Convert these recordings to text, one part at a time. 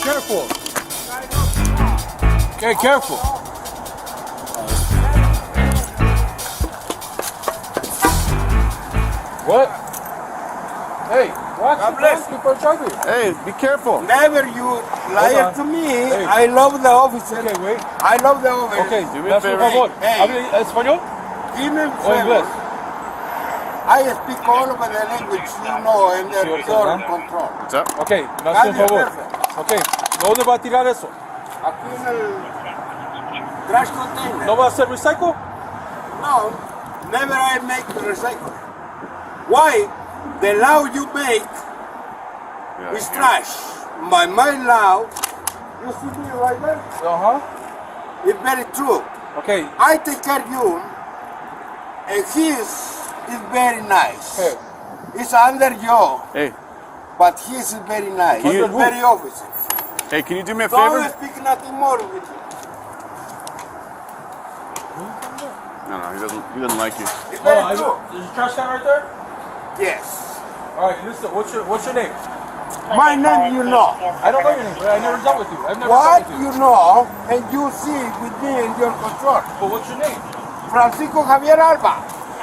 careful. Okay, careful. What? Hey, watch God bless you for driving. Hey, be careful. Never you lie to me. Hey. I love the officer. Okay, wait. I love the officer. Okay, Do me a hazme un favor. favor. Hey. ¿Habla español Give me a o favor. inglés? I speak all of the language you know and Sí, the ¿verdad? door control. What's up? Ok, me hace un favor. Ok, ¿dónde va a tirar eso? Aquí en el trash container. ¿No va a hacer recycle? No, never I make the recycle. Why? The law you make is trash. My law, you see me right there? It's very true. Ok, I take care of you, and his is very nice. Hey. It's under you, Hey, but his is very nice. Can you- It's very officer. hey, can you do me a Don't favor? speak nothing more with you. No, he doesn't like you. It's hold very on. true. There's a trash can right there? Yes. All right, listen, what's your name? My name you know. I don't know your name, but I never dealt with you. I've never What dealt with you. you know, and you see with me in your control. But what's your name? Francisco Javier Alba.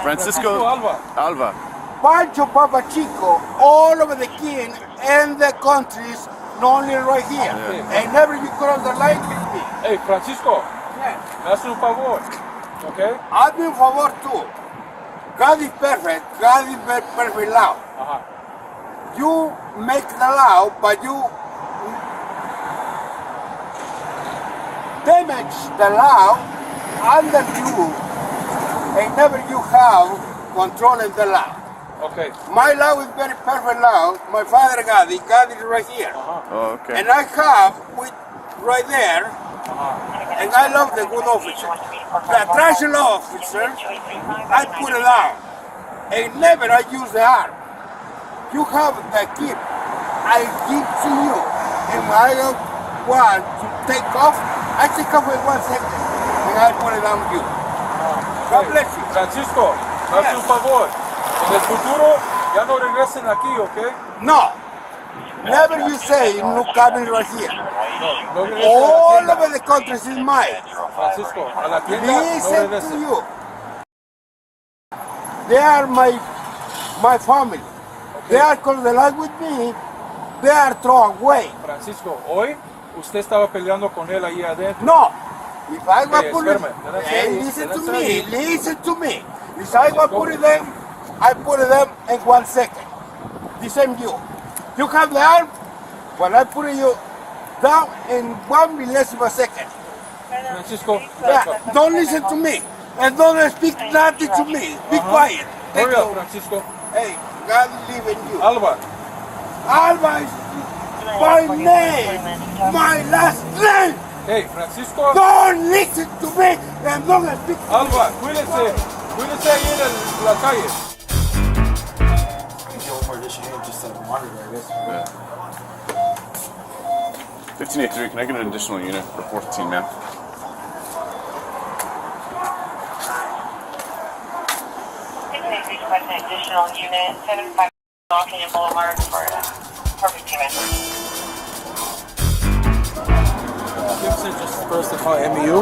Francisco Alba. Alba. Pancho Papa Chico, all over the king and the countries, not only right here. Yeah. And never you cross the line with me. Hey, Francisco, Yes. me hace un favor, okay? Hazme un favor too. God is perfect. God is perfect law. Ajá. You make the law, but you damage the law under you, and never you have control in the law. Okay. My law is very perfect law. My father God is right here. Oh, okay. And I have with right there, and I love the good officer. The trash law officer, I put it down. And never I use the arm. You have the gift. I give to you. And I want to take off. I take off in 1 second. And I put it on you. God Hey, bless you. Francisco, me hace un favor. En el futuro, ya no regresen aquí, okay? No. Never you say no coming right here. No regresen All a la over the country is mine. tienda. Francisco, a la tienda no Listen to regresen. you. They are my family. They are come the life with me. They are thrown away. Francisco, hoy usted estaba peleando con él ahí adentro. No. If I go Hey, put it, espérame, hey, listen to espérame. me. Listen to me. If I go put it them, I put it them in 1 second. The same you. You have the arm. When I put you down in 1 millesimo second. Francisco, Yeah, don't listen to me. And don't speak nothing to me. Be quiet. Thank hurry up, you. Francisco. Hey, God live in you. Alba, Alba is my name. My last name. hey, Francisco. Don't listen to me and don't speak to me. Alba, cuídese ahí en la calle. Yeah. 1583, can I get an additional unit for 415, man? Request an additional unit, 75 Laurel Canyon Boulevard for perfect payment. Gibson just first to call MEU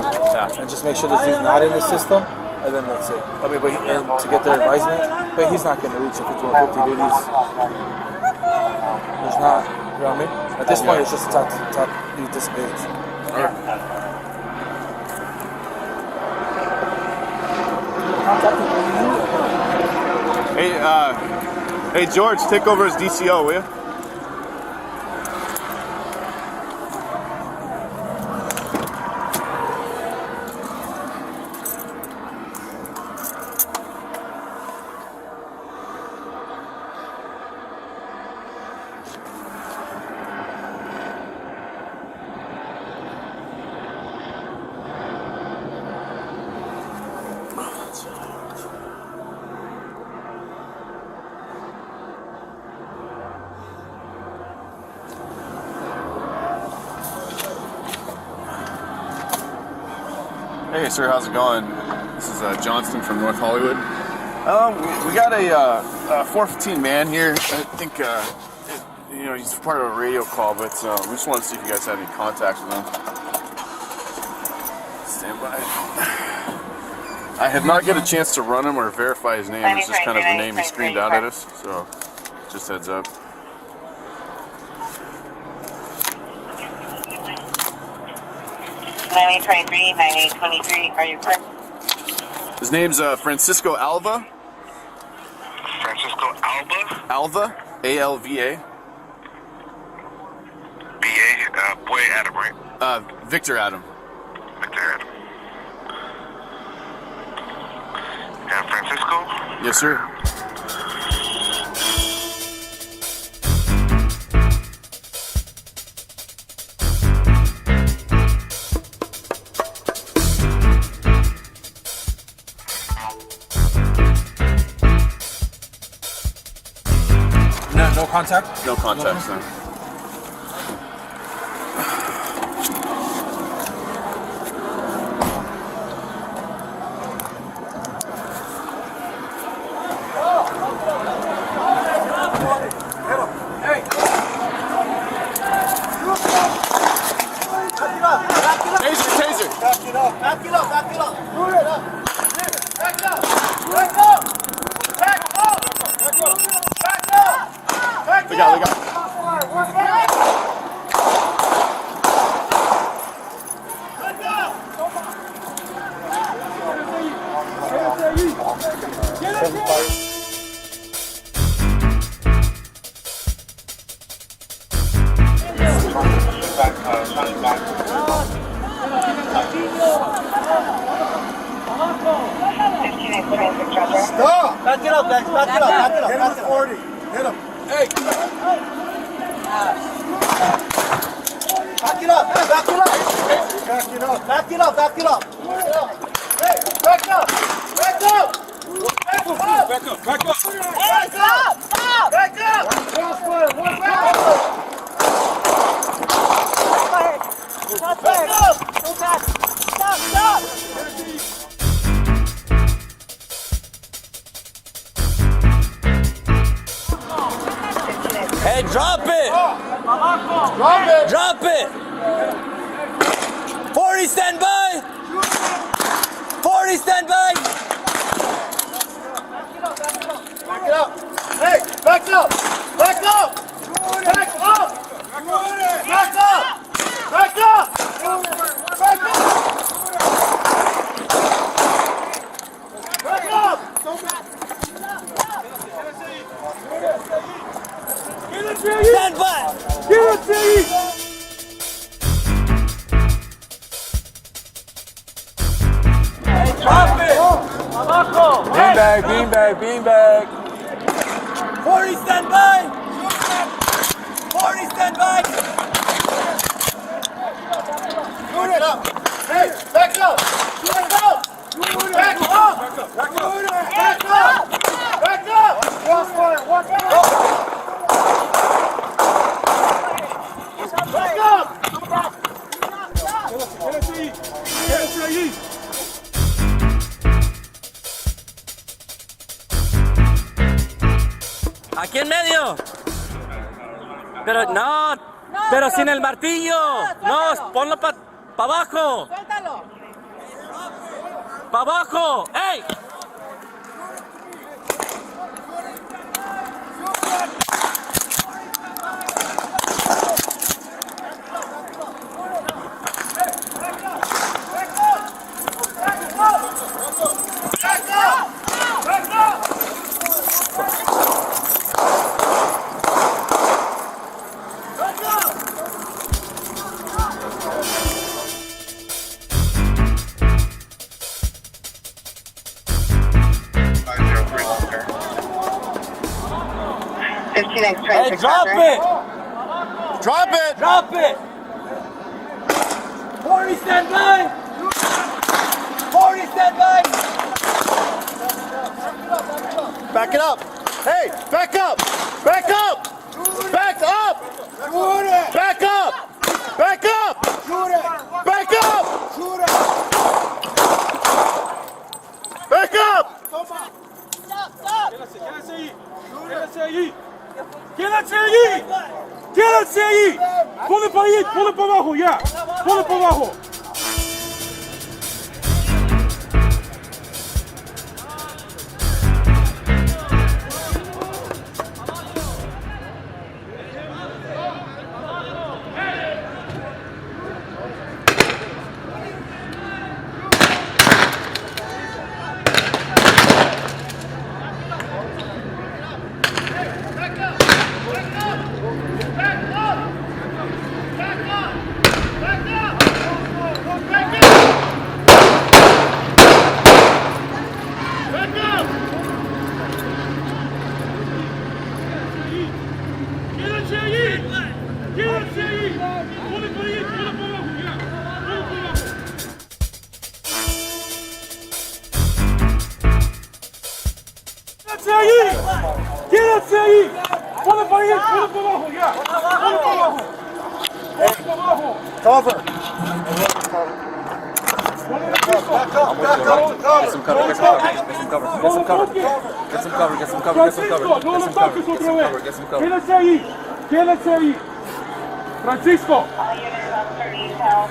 and just make sure that he's not in the system, and then that's it. I mean, but and to get their advisement, but he's not going to reach if it's 150 duties. He's not, you know what I mean? At this point, it's just top, he dissipates. Hey, George, take over as DCO, will you? Hey, sir, how's it going? This is Johnston from North Hollywood. We got a 415 man here. I think know, he's part of a radio call, but we just wanted to see if you guys had any contacts with him. Stand by. I have not get a chance to run him or verify his name. It's just kind of the name he screamed out at us, so just heads up. 9823, 9823, are you correct? His name's Francisco Alba. Francisco Alba? Alva, A-L-V-A. B-A, boy Adam, right? Victor Adam. Victor Adam. Yeah, Francisco? Yes, sir. No contact? No contacts, no. Taser! Back it up! Back it up! Back it up! Move it up! Back it up! Back up! Back up! Back up! Back up! Back We got. Stop! Back it up, guys! Back it up! Back it up! Hit him with 40! Hit him! Hey! Back it up! Hey, back it up! Back it up! Back it up! Back it up! Hey! Back up! Back up! Back up! Back up, back up. Hey, stop! Stop! Back up! Crossfire! One back up! Back up! Stop! Stop! Hey, drop it! Drop it! Drop it! 40 stand by! 40 stand by! Back it up! Hey! Back up! Back up! Back up! Back up! Back up! Back up! Back up! Stand by! Drop it! Beanbag, beanbag, beanbag. 40 stand by! 40 stand by! Shoot it up! Hey! Back up! Back up! Back up! Back up! Back up! Back up! Crossfire! One back! Back up! Quédese ahí. Aquí en medio. Pero no, pero sin el martillo. No, ponlo para abajo. Suéltalo. Para abajo. ¡Ey! Hey, drop it! Drop it! Drop it! 40 stand by! 40 stand by! Back it up! Hey! Back up! Back up! Back up! Back up! Back up! Back up! Back up! Quédese ahí. Quédese ahí. Quédese ahí. ahí. Ponle para ahí, ponle para abajo, ya. Ponle para abajo. Quédense ahí. Ponle para ahí, ponle para abajo, ya. Ponle para abajo. Ponle para abajo. Cover. Ponle en el piso. Get some cover, get some cover, get some cover, get some cover, get some cover, get some cover, Francisco, no lo toques otra vez. get some cover. Quédense ahí. Quédense ahí. Francisco. All units on 30 South.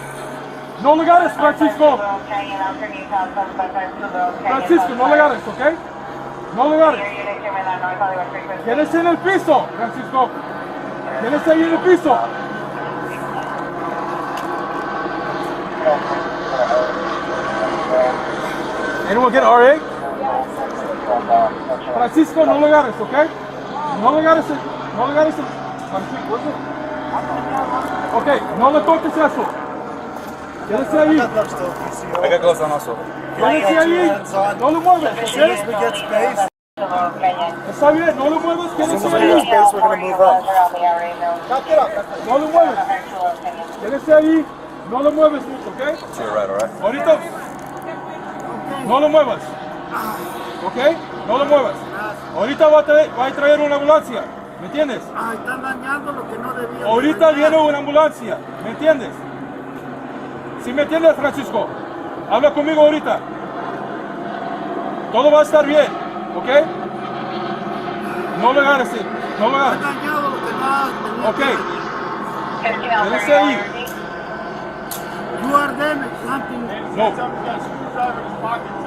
No le agarres, Francisco. Laurel Canyon on 30 South, Francisco, no le agarres, ¿ok? No le agarres. Your unit came in on North Hollywood Frequency. Quédese en el piso, Francisco. Quédese ahí en el piso. Anyone get RA? Francisco, no le agarres, ¿ok? No le agarres, no le agarres. Ok, no le toques eso. Quédese ahí. I got gloves on also. Quédese ahí. No le muevas, ¿ok? Laurel Canyon. Está bien, no le muevas, quédese ahí. We're gonna move up. No le muevas. Quédese ahí. No le mueves mucho, ¿ok? To your right, all right? Ahorita. No lo muevas. ¿Ok? No lo muevas. Ahorita va a traer una ambulancia. ¿Me entiendes? Están dañando lo que no debía. Ahorita viene una ambulancia. ¿Me entiendes? ¿Sí me entiendes, Francisco? Habla conmigo ahorita. Todo va a estar bien. ¿Ok? No le agarres. No le agarres. Dañado lo que no Ok. 15 on 30 Quédese ahí. Energy. You are damaged, something. No. Roger.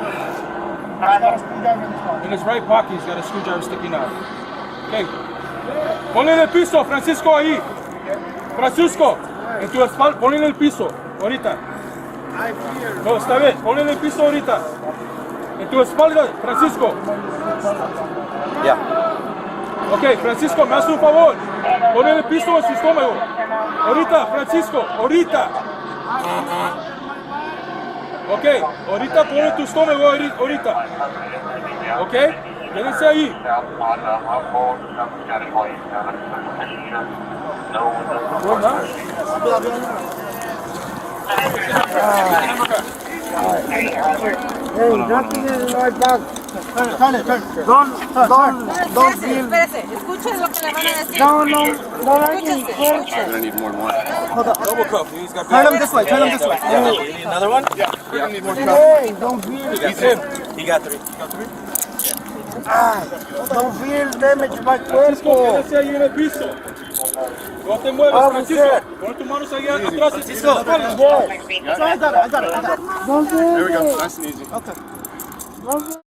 In his right pocket, he's got a screwdriver sticking out. Okay. Ponle en el piso, Francisco, ahí. Francisco, en tu espalda, ponle en el piso, ahorita. No, está bien, ponle en el piso ahorita. En tu espalda, Francisco. Yeah. Ok, Francisco, me hace un favor. Ponle en el piso en su estómago. Ahorita, Francisco, ahorita. Ok, ahorita ponle tu estómago ahorita. Ok, quédense ahí. Hey, nothing in my bag. Don't feel. Espérese, escuchen lo que le van a decir. No, Escúchese. We're gonna need more than one. Double cup, he's got Turn him this way. Turn him this way. You need another one? Hey, don't feel. He got three. Don't feel damage my Francisco, cuerpo. quédese ahí en el piso. No te muevas, Francisco. Pon tus manos ahí atrás, Francisco. I got it. There we go. Nice and easy. Don't feel.